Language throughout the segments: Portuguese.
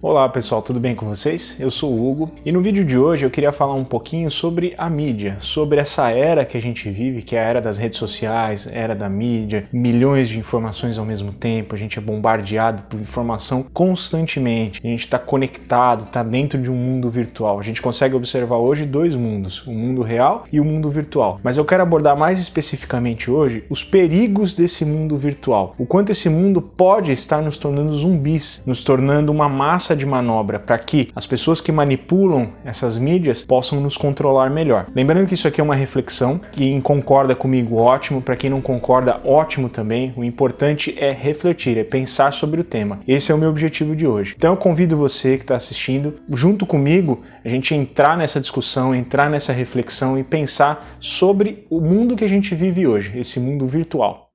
Olá pessoal, tudo bem com vocês? Eu sou o Hugo e no vídeo de hoje eu queria falar um pouquinho sobre a mídia, sobre essa era que a gente vive, que é a era das redes sociais, era da mídia, milhões de informações ao mesmo tempo, a gente é bombardeado por informação constantemente, a gente está conectado, está dentro de um mundo virtual. A gente consegue observar hoje dois mundos, o mundo real e o mundo virtual. Mas eu quero abordar mais especificamente hoje os perigos desse mundo virtual, o quanto esse mundo pode estar nos tornando zumbis, nos tornando uma massa de manobra para que as pessoas que manipulam essas mídias possam nos controlar melhor. Lembrando que isso aqui é uma reflexão, quem concorda comigo, ótimo, para quem não concorda, ótimo também. O importante é refletir, é pensar sobre o tema. Esse é o meu objetivo de hoje. Então eu convido você que está assistindo, junto comigo, a gente entrar nessa discussão, entrar nessa reflexão e pensar sobre o mundo que a gente vive hoje, esse mundo virtual.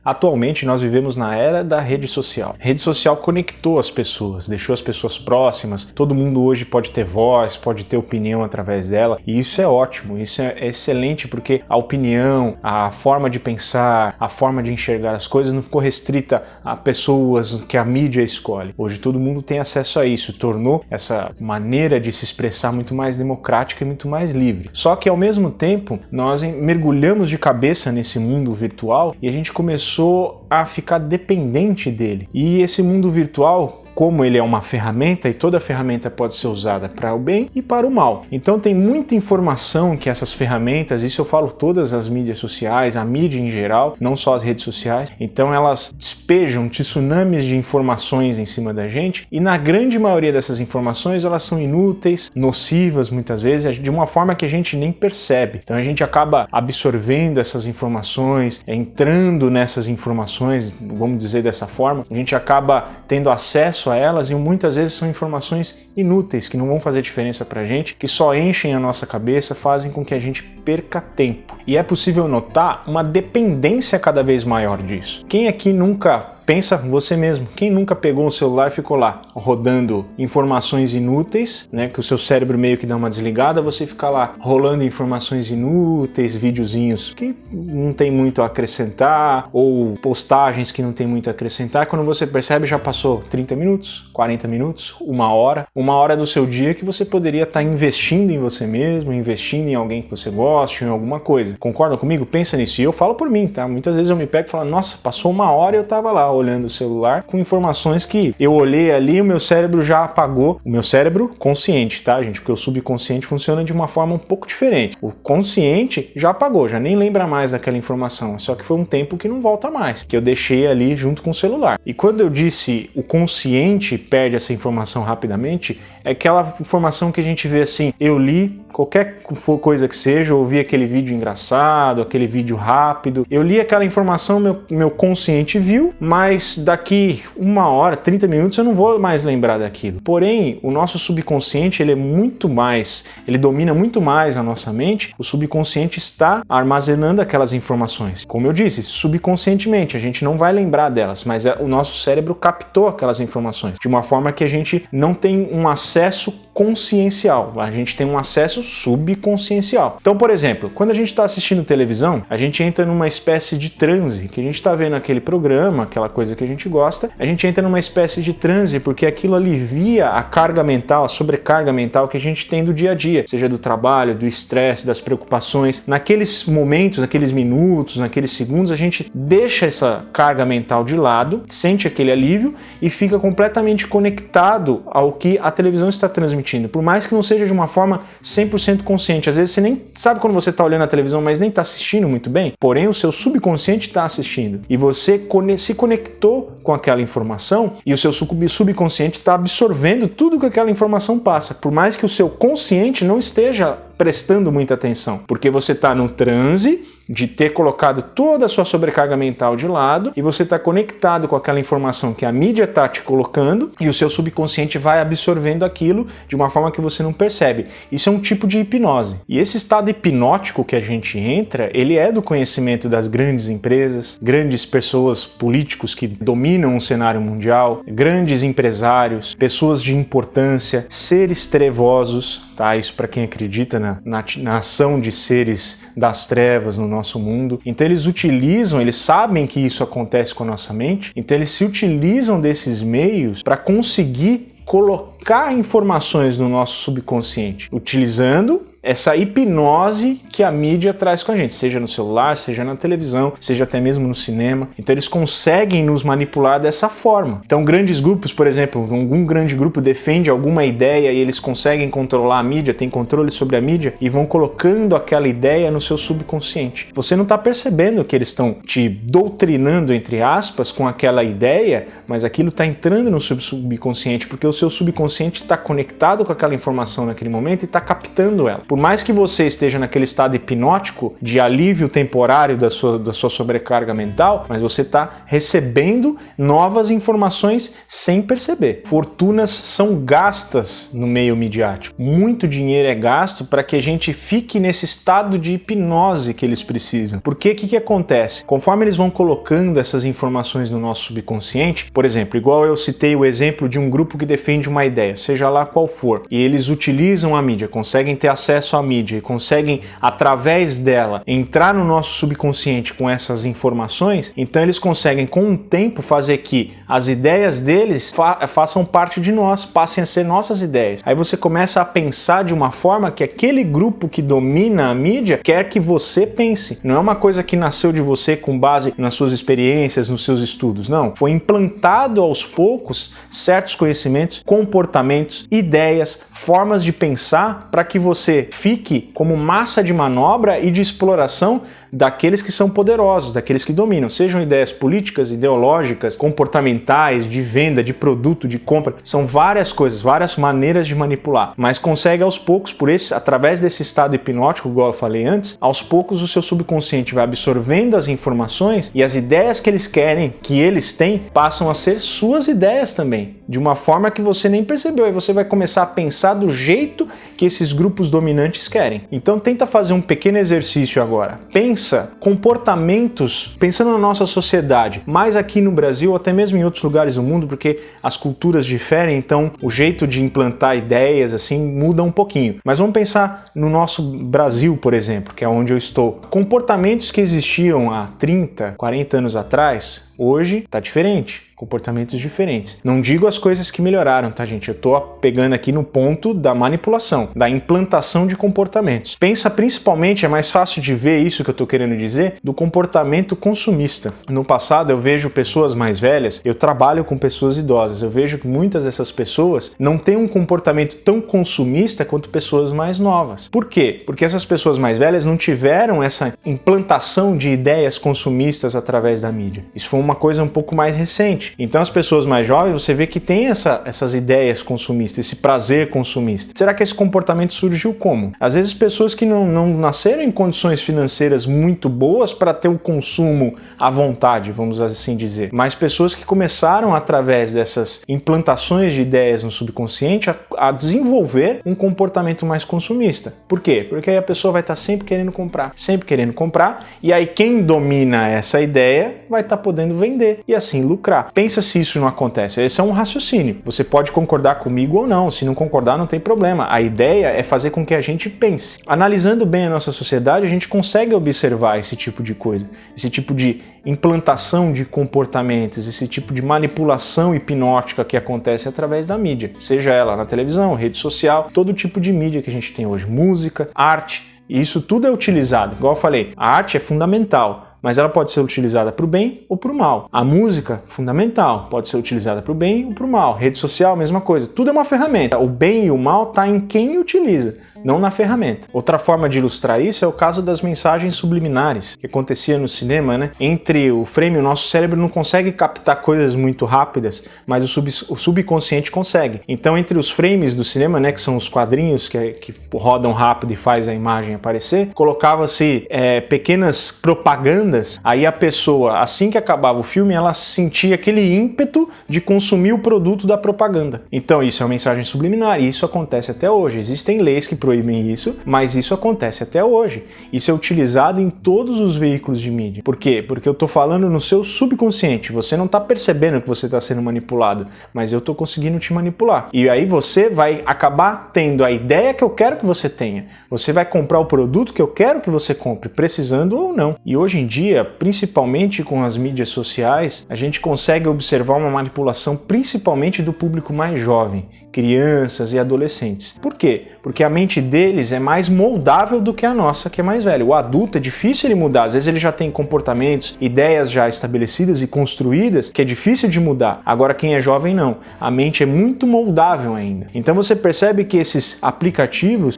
Atualmente nós vivemos na era da rede social. A rede social conectou as pessoas, deixou as pessoas próximas, todo mundo hoje pode ter voz, pode ter opinião através dela, e isso é ótimo, isso é excelente porque a opinião, a forma de pensar, a forma de enxergar as coisas não ficou restrita a pessoas que a mídia escolhe. Hoje todo mundo tem acesso a isso, tornou essa maneira de se expressar muito mais democrática e muito mais livre. Só que ao mesmo tempo nós mergulhamos de cabeça nesse mundo virtual e a gente começou a ficar dependente dele. E esse mundo virtual, como ele é uma ferramenta e toda ferramenta pode ser usada para o bem e para o mal. Então tem muita informação que essas ferramentas, isso eu falo todas as mídias sociais, a mídia em geral, não só as redes sociais, então elas despejam tsunamis de informações em cima da gente e na grande maioria dessas informações elas são inúteis, nocivas muitas vezes, de uma forma que a gente nem percebe. Então a gente acaba absorvendo essas informações, entrando nessas informações, vamos dizer dessa forma, a gente acaba tendo acesso a elas e muitas vezes são informações inúteis, que não vão fazer diferença pra gente, que só enchem a nossa cabeça, fazem com que a gente perca tempo. E é possível notar uma dependência cada vez maior disso. Quem aqui nunca... Pensa você mesmo, quem nunca pegou um celular e ficou lá rodando informações inúteis, né, que o seu cérebro meio que dá uma desligada, você fica lá rolando informações inúteis, videozinhos que não tem muito a acrescentar, ou postagens que não tem muito a acrescentar, quando você percebe já passou 30 minutos, 40 minutos, uma hora do seu dia que você poderia estar investindo em você mesmo, investindo em alguém que você goste, em alguma coisa. Concordam comigo? Pensa nisso. E eu falo por mim, tá? Muitas vezes eu me pego e falo, nossa, passou uma hora e eu tava lá olhando o celular com informações que eu olhei ali e o meu cérebro já apagou. O meu cérebro consciente, tá, gente? Porque o subconsciente funciona de uma forma um pouco diferente. O consciente já apagou, já nem lembra mais daquela informação. Só que foi um tempo que não volta mais, que eu deixei ali junto com o celular. E quando eu disse o consciente perde essa informação rapidamente, é aquela informação que a gente vê assim, eu li qualquer coisa que seja, eu vi aquele vídeo engraçado, aquele vídeo rápido, eu li aquela informação, meu consciente viu, mas daqui uma hora, 30 minutos eu não vou mais lembrar daquilo. Porém, o nosso subconsciente, ele domina muito mais a nossa mente, o subconsciente está armazenando aquelas informações. Como eu disse, subconscientemente, a gente não vai lembrar delas, mas o nosso cérebro captou aquelas informações, de uma forma que a gente não tem um acesso consciencial, a gente tem um acesso subconsciencial. Então, por exemplo, quando a gente está assistindo televisão, a gente entra numa espécie de transe, que a gente está vendo aquele programa, aquela coisa que a gente gosta, a gente entra numa espécie de transe porque aquilo alivia a carga mental, a sobrecarga mental que a gente tem do dia a dia, seja do trabalho, do estresse, das preocupações. Naqueles momentos, naqueles minutos, naqueles segundos, a gente deixa essa carga mental de lado, sente aquele alívio e fica completamente conectado ao que a televisão está transmitindo. Por mais que não seja de uma forma 100% consciente. Às vezes você nem sabe quando você está olhando a televisão, mas nem está assistindo muito bem. Porém, o seu subconsciente está assistindo. E você se conectou com aquela informação e o seu subconsciente está absorvendo tudo que aquela informação passa. Por mais que o seu consciente não esteja prestando muita atenção. Porque você está num transe de ter colocado toda a sua sobrecarga mental de lado e você está conectado com aquela informação que a mídia está te colocando e o seu subconsciente vai absorvendo aquilo de uma forma que você não percebe. Isso é um tipo de hipnose. E esse estado hipnótico que a gente entra, ele é do conhecimento das grandes empresas, grandes pessoas, políticos que dominam o cenário mundial, grandes empresários, pessoas de importância, seres trevosos, tá? Isso para quem acredita na ação de seres das trevas no nosso mundo. Então eles sabem que isso acontece com a nossa mente, então eles se utilizam desses meios para conseguir colocar informações no nosso subconsciente, utilizando essa hipnose que a mídia traz com a gente, seja no celular, seja na televisão, seja até mesmo no cinema. Então eles conseguem nos manipular dessa forma. Então grandes grupos, por exemplo, algum grande grupo defende alguma ideia e eles conseguem controlar a mídia, têm controle sobre a mídia e vão colocando aquela ideia no seu subconsciente. Você não está percebendo que eles estão te doutrinando, entre aspas, com aquela ideia, mas aquilo está entrando no seu subconsciente, porque o seu subconsciente está conectado com aquela informação naquele momento e está captando ela. Por mais que você esteja naquele estado hipnótico de alívio temporário da sua sobrecarga mental, mas você está recebendo novas informações sem perceber. Fortunas são gastas no meio midiático. Muito dinheiro é gasto para que a gente fique nesse estado de hipnose que eles precisam. Porque o que acontece? Conforme eles vão colocando essas informações no nosso subconsciente, por exemplo, igual eu citei o exemplo de um grupo que defende uma ideia, seja lá qual for, e eles utilizam a mídia, conseguem ter acesso à mídia e conseguem, através dela, entrar no nosso subconsciente com essas informações, então eles conseguem, com o tempo, fazer que as ideias deles façam parte de nós, passem a ser nossas ideias. Aí você começa a pensar de uma forma que aquele grupo que domina a mídia quer que você pense. Não é uma coisa que nasceu de você com base nas suas experiências, nos seus estudos, não. Foi implantado aos poucos certos conhecimentos, comportamentos, ideias, formas de pensar para que você fique como massa de manobra e de exploração daqueles que são poderosos, daqueles que dominam, sejam ideias políticas, ideológicas, comportamentais, de venda, de produto, de compra, são várias coisas, várias maneiras de manipular, mas consegue aos poucos, através desse estado hipnótico, igual eu falei antes, aos poucos o seu subconsciente vai absorvendo as informações e as ideias que eles querem, que eles têm, passam a ser suas ideias também, de uma forma que você nem percebeu, e você vai começar a pensar do jeito que esses grupos dominantes querem. Então tenta fazer um pequeno exercício agora. Pensa comportamentos, pensando na nossa sociedade, mais aqui no Brasil ou até mesmo em outros lugares do mundo, porque as culturas diferem, então o jeito de implantar ideias assim muda um pouquinho. Mas vamos pensar no nosso Brasil, por exemplo, que é onde eu estou. Comportamentos que existiam há 30, 40 anos atrás, hoje está diferente. Comportamentos diferentes. Não digo as coisas que melhoraram, tá, gente? Eu tô pegando aqui no ponto da manipulação, da implantação de comportamentos. Pensa principalmente, é mais fácil de ver isso que eu tô querendo dizer, do comportamento consumista. No passado eu vejo pessoas mais velhas, eu trabalho com pessoas idosas, eu vejo que muitas dessas pessoas não têm um comportamento tão consumista quanto pessoas mais novas. Por quê? Porque essas pessoas mais velhas não tiveram essa implantação de ideias consumistas através da mídia. Isso foi uma coisa um pouco mais recente. Então as pessoas mais jovens, você vê que tem essas ideias consumistas, esse prazer consumista. Será que esse comportamento surgiu como? Às vezes pessoas que não nasceram em condições financeiras muito boas para ter um consumo à vontade, vamos assim dizer, mas pessoas que começaram através dessas implantações de ideias no subconsciente a desenvolver um comportamento mais consumista. Por quê? Porque aí a pessoa vai estar sempre querendo comprar, e aí quem domina essa ideia vai estar podendo vender e assim lucrar. Pensa se isso não acontece. Esse é um raciocínio. Você pode concordar comigo ou não. Se não concordar, não tem problema. A ideia é fazer com que a gente pense. Analisando bem a nossa sociedade, a gente consegue observar esse tipo de coisa, esse tipo de implantação de comportamentos, esse tipo de manipulação hipnótica que acontece através da mídia, seja ela na televisão, rede social, todo tipo de mídia que a gente tem hoje, música, arte, e isso tudo é utilizado. Igual eu falei, a arte é fundamental, mas ela pode ser utilizada para o bem ou para o mal. A música, fundamental, pode ser utilizada para o bem ou para o mal. Rede social, mesma coisa. Tudo é uma ferramenta. O bem e o mal está em quem utiliza, não na ferramenta. Outra forma de ilustrar isso é o caso das mensagens subliminares, que acontecia no cinema, né? Entre o frame, o nosso cérebro não consegue captar coisas muito rápidas, mas o subconsciente consegue. Então, entre os frames do cinema, né, que são os quadrinhos que rodam rápido e faz a imagem aparecer, colocava-se pequenas propagandas propagandas, aí a pessoa, assim que acabava o filme, ela sentia aquele ímpeto de consumir o produto da propaganda. Então isso é uma mensagem subliminar e isso acontece até hoje. Existem leis que proíbem isso, mas isso acontece até hoje. Isso é utilizado em todos os veículos de mídia. Por quê? Porque eu tô falando no seu subconsciente. Você não tá percebendo que você tá sendo manipulado, mas eu tô conseguindo te manipular. E aí você vai acabar tendo a ideia que eu quero que você tenha. Você vai comprar o produto que eu quero que você compre, precisando ou não. E hoje em dia, principalmente com as mídias sociais, a gente consegue observar uma manipulação principalmente do público mais jovem, crianças e adolescentes. Por quê? Porque a mente deles é mais moldável do que a nossa, que é mais velha. O adulto é difícil ele mudar, às vezes ele já tem comportamentos, ideias já estabelecidas e construídas, que é difícil de mudar. Agora quem é jovem não. A mente é muito moldável ainda. Então você percebe que esses aplicativos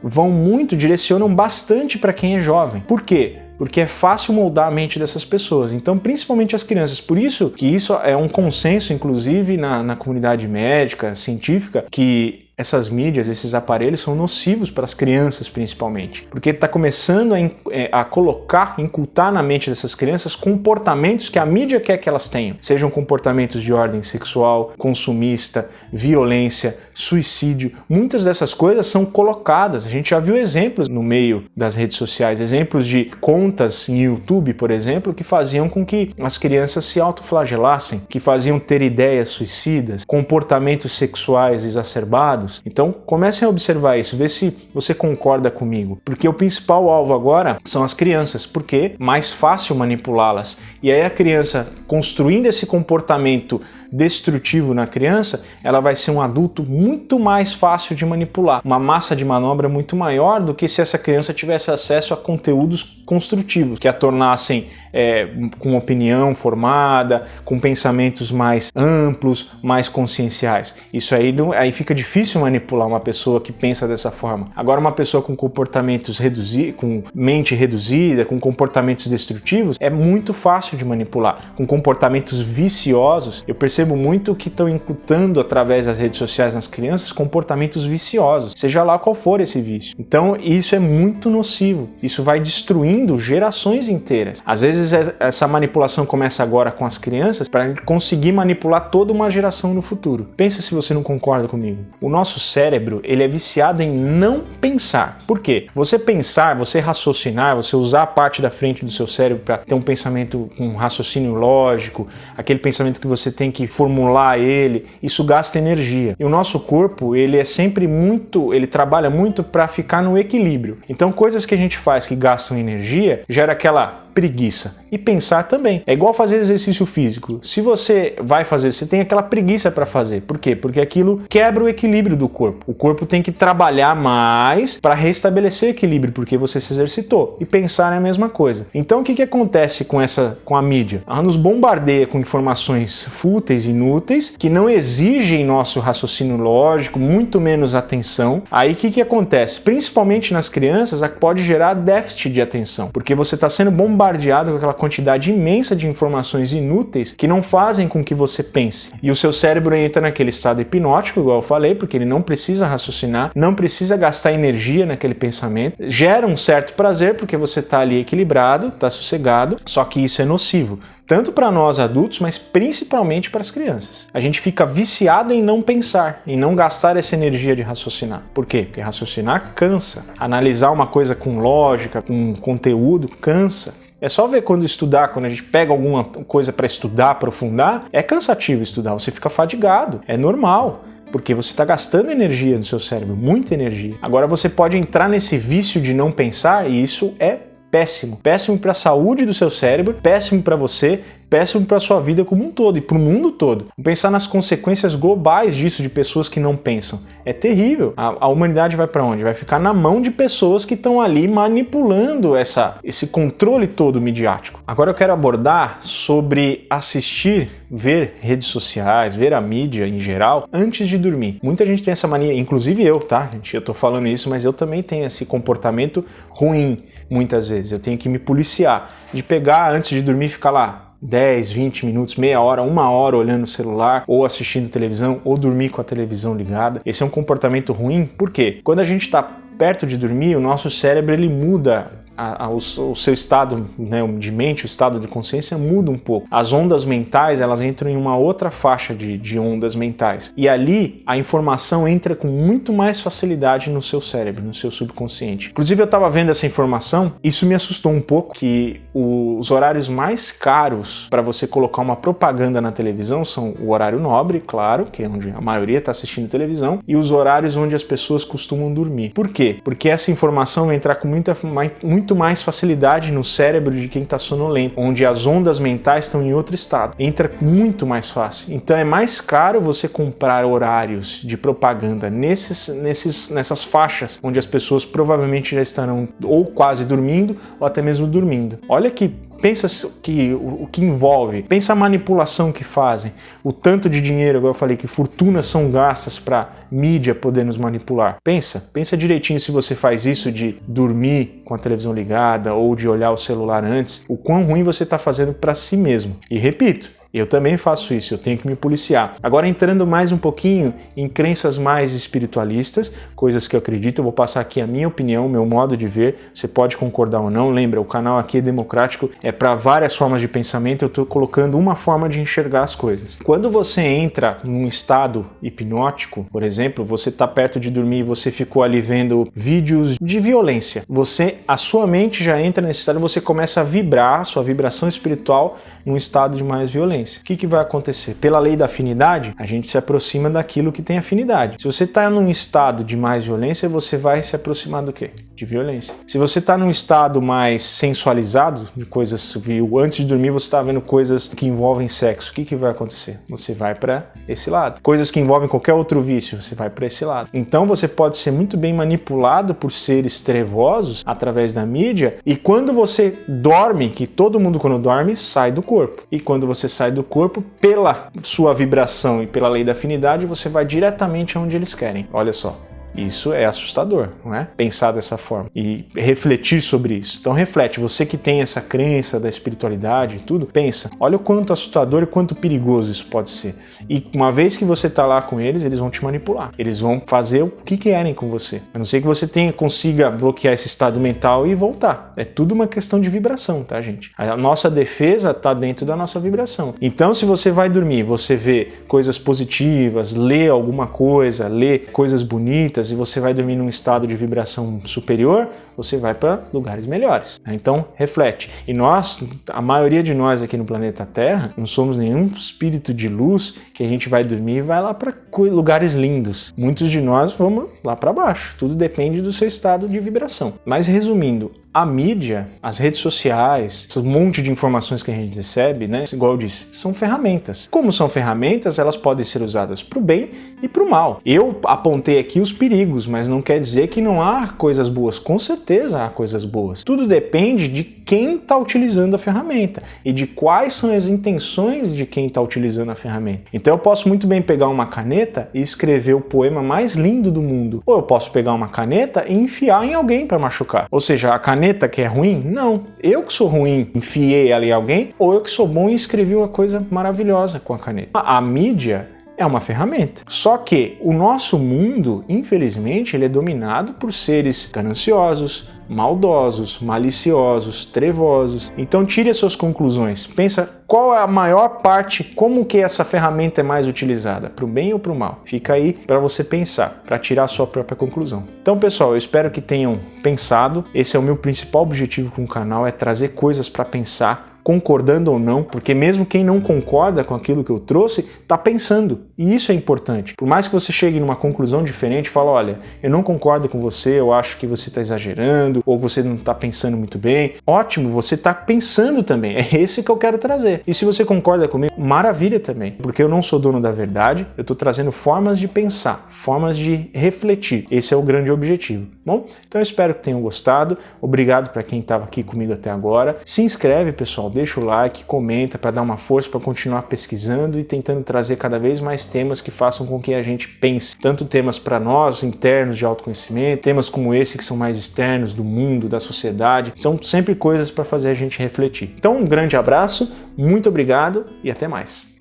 direcionam bastante para quem é jovem. Por quê? Porque é fácil moldar a mente dessas pessoas, então principalmente as crianças. Por isso que isso é um consenso, inclusive, na comunidade médica, científica, que essas mídias, esses aparelhos são nocivos para as crianças principalmente, porque está começando a colocar, incultar na mente dessas crianças comportamentos que a mídia quer que elas tenham, sejam comportamentos de ordem sexual, consumista, violência, suicídio. Muitas dessas coisas são colocadas, a gente já viu exemplos no meio das redes sociais, exemplos de contas em YouTube, por exemplo, que faziam com que as crianças se autoflagelassem, que faziam ter ideias suicidas, comportamentos sexuais exacerbados. Então comecem a observar isso, ver se você concorda comigo, porque o principal alvo agora são as crianças, porque é mais fácil manipulá-las. E aí a criança, construindo esse comportamento destrutivo na criança, ela vai ser um adulto muito mais fácil de manipular, uma massa de manobra muito maior do que se essa criança tivesse acesso a conteúdos construtivos, que a tornassem com opinião formada, com pensamentos mais amplos, mais conscienciais. Isso aí fica difícil manipular uma pessoa que pensa dessa forma. Agora uma pessoa com comportamentos reduzidos, com mente reduzida, com comportamentos destrutivos, é muito fácil de manipular. Com comportamentos viciosos, eu percebo muito que estão incutando através das redes sociais nas crianças comportamentos viciosos, seja lá qual for esse vício. Então isso é muito nocivo, isso vai destruindo gerações inteiras. Às vezes essa manipulação começa agora com as crianças para conseguir manipular toda uma geração no futuro. Pensa se você não concorda comigo. O nosso cérebro, ele é viciado em não pensar. Por quê? Você pensar, você raciocinar, você usar a parte da frente do seu cérebro para ter um pensamento, um raciocínio lógico, aquele pensamento que você tem que formular ele, isso gasta energia. E o nosso corpo, ele é sempre ele trabalha muito para ficar no equilíbrio. Então coisas que a gente faz que gastam energia, gera aquela preguiça. E pensar também. É igual fazer exercício físico. Se você vai fazer, você tem aquela preguiça para fazer. Por quê? Porque aquilo quebra o equilíbrio do corpo. O corpo tem que trabalhar mais para restabelecer o equilíbrio, porque você se exercitou. E pensar é a mesma coisa. Então o que acontece com a mídia? Ela nos bombardeia com informações fúteis, inúteis, que não exigem nosso raciocínio lógico, muito menos atenção. Aí o que acontece? Principalmente nas crianças, pode gerar déficit de atenção, porque você está sendo bombardeado com aquela quantidade imensa de informações inúteis que não fazem com que você pense. E o seu cérebro entra naquele estado hipnótico, igual eu falei, porque ele não precisa raciocinar, não precisa gastar energia naquele pensamento, gera um certo prazer porque você está ali equilibrado, está sossegado, só que isso é nocivo. Tanto para nós adultos, mas principalmente para as crianças. A gente fica viciado em não pensar, em não gastar essa energia de raciocinar. Por quê? Porque raciocinar cansa. Analisar uma coisa com lógica, com conteúdo, cansa. É só ver quando a gente pega alguma coisa para estudar, aprofundar, é cansativo estudar, você fica fadigado, é normal. Porque você está gastando energia no seu cérebro, muita energia. Agora você pode entrar nesse vício de não pensar e isso é péssimo. Péssimo para a saúde do seu cérebro, péssimo para você, péssimo para a sua vida como um todo e para o mundo todo. Pensar nas consequências globais disso, de pessoas que não pensam. É terrível. A humanidade vai para onde? Vai ficar na mão de pessoas que estão ali manipulando esse controle todo midiático. Agora eu quero abordar sobre ver redes sociais, ver a mídia em geral, antes de dormir. Muita gente tem essa mania, inclusive eu, tá, gente? Eu tô falando isso, mas eu também tenho esse comportamento ruim, muitas vezes. Eu tenho que me policiar, de pegar antes de dormir e ficar lá 10, 20 minutos, meia hora, 1 hora olhando o celular, ou assistindo televisão, ou dormir com a televisão ligada. Esse é um comportamento ruim, por quê? Quando a gente está perto de dormir, o nosso cérebro ele muda o seu estado, né, de mente, o estado de consciência muda um pouco. As ondas mentais, elas entram em uma outra faixa de ondas mentais. E ali, a informação entra com muito mais facilidade no seu cérebro, no seu subconsciente. Inclusive, eu estava vendo essa informação, isso me assustou um pouco, que os horários mais caros para você colocar uma propaganda na televisão são o horário nobre, claro, que é onde a maioria está assistindo televisão, e os horários onde as pessoas costumam dormir. Por quê? Porque essa informação vai entrar com muito mais facilidade no cérebro de quem está sonolento, onde as ondas mentais estão em outro estado. Entra muito mais fácil. Então é mais caro você comprar horários de propaganda nessas faixas, onde as pessoas provavelmente já estarão ou quase dormindo, ou até mesmo dormindo. Olha que pensa o que envolve, pensa a manipulação que fazem, o tanto de dinheiro, agora eu falei que fortunas são gastas para mídia poder nos manipular. Pensa direitinho se você faz isso de dormir com a televisão ligada ou de olhar o celular antes, o quão ruim você está fazendo para si mesmo. E repito, eu também faço isso, eu tenho que me policiar. Agora, entrando mais um pouquinho em crenças mais espiritualistas, coisas que eu acredito, eu vou passar aqui a minha opinião, meu modo de ver, você pode concordar ou não. Lembra, o canal aqui é democrático, é para várias formas de pensamento, eu estou colocando uma forma de enxergar as coisas. Quando você entra num estado hipnótico, por exemplo, você está perto de dormir e você ficou ali vendo vídeos de violência, a sua mente já entra nesse estado, você começa a vibrar, sua vibração espiritual, num estado de mais violência. O que vai acontecer? Pela lei da afinidade, a gente se aproxima daquilo que tem afinidade. Se você está num estado de mais violência, você vai se aproximar do quê? De violência. Se você está num estado mais sensualizado, de coisas, antes de dormir você está vendo coisas que envolvem sexo, o que vai acontecer? Você vai para esse lado. Coisas que envolvem qualquer outro vício, você vai para esse lado. Então você pode ser muito bem manipulado por seres trevosos através da mídia, e quando você dorme, que todo mundo quando dorme sai do corpo, e quando você sai do corpo, pela sua vibração e pela lei da afinidade, você vai diretamente aonde eles querem. Olha só. Isso é assustador, não é? Pensar dessa forma e refletir sobre isso. Então reflete, você que tem essa crença da espiritualidade e tudo, pensa, olha o quanto assustador e quanto perigoso isso pode ser. E uma vez que você está lá com eles, eles vão te manipular. Eles vão fazer o que querem com você. A não ser que você consiga bloquear esse estado mental e voltar. É tudo uma questão de vibração, tá, gente? A nossa defesa está dentro da nossa vibração. Então, se você vai dormir, você vê coisas positivas, lê alguma coisa, lê coisas bonitas, e você vai dormir num estado de vibração superior, você vai para lugares melhores. Então, reflete. E nós, a maioria de nós aqui no planeta Terra, não somos nenhum espírito de luz que a gente vai dormir e vai lá para lugares lindos. Muitos de nós vamos lá para baixo. Tudo depende do seu estado de vibração. Mas resumindo, a mídia, as redes sociais, esse monte de informações que a gente recebe, né? Igual eu disse, são ferramentas. Como são ferramentas, elas podem ser usadas para o bem e para o mal. Eu apontei aqui os perigos, mas não quer dizer que não há coisas boas. Com certeza há coisas boas. Tudo depende de quem está utilizando a ferramenta e de quais são as intenções de quem está utilizando a ferramenta. Então eu posso muito bem pegar uma caneta e escrever o poema mais lindo do mundo. Ou eu posso pegar uma caneta e enfiar em alguém para machucar. Ou seja, a caneta que é ruim? Não. Eu que sou ruim, enfiei ali alguém, ou eu que sou bom e escrevi uma coisa maravilhosa com a caneta. A mídia é uma ferramenta. Só que o nosso mundo, infelizmente, ele é dominado por seres gananciosos, maldosos, maliciosos, trevosos. Então tire as suas conclusões. Pensa qual é a maior parte, como que essa ferramenta é mais utilizada, para o bem ou para o mal. Fica aí para você pensar, para tirar a sua própria conclusão. Então, pessoal, eu espero que tenham pensado. Esse é o meu principal objetivo com o canal, é trazer coisas para pensar, concordando ou não, porque mesmo quem não concorda com aquilo que eu trouxe, está pensando, e isso é importante. Por mais que você chegue numa conclusão diferente, fala, olha, eu não concordo com você, eu acho que você está exagerando, ou você não está pensando muito bem, ótimo, você está pensando também, é esse que eu quero trazer. E se você concorda comigo, maravilha também, porque eu não sou dono da verdade, eu estou trazendo formas de pensar, formas de refletir, esse é o grande objetivo. Bom, então eu espero que tenham gostado, obrigado para quem estava aqui comigo até agora, se inscreve, pessoal, deixa o like, comenta para dar uma força para continuar pesquisando e tentando trazer cada vez mais temas que façam com que a gente pense. Tanto temas para nós, internos de autoconhecimento, temas como esse que são mais externos do mundo, da sociedade. São sempre coisas para fazer a gente refletir. Então, um grande abraço, muito obrigado e até mais.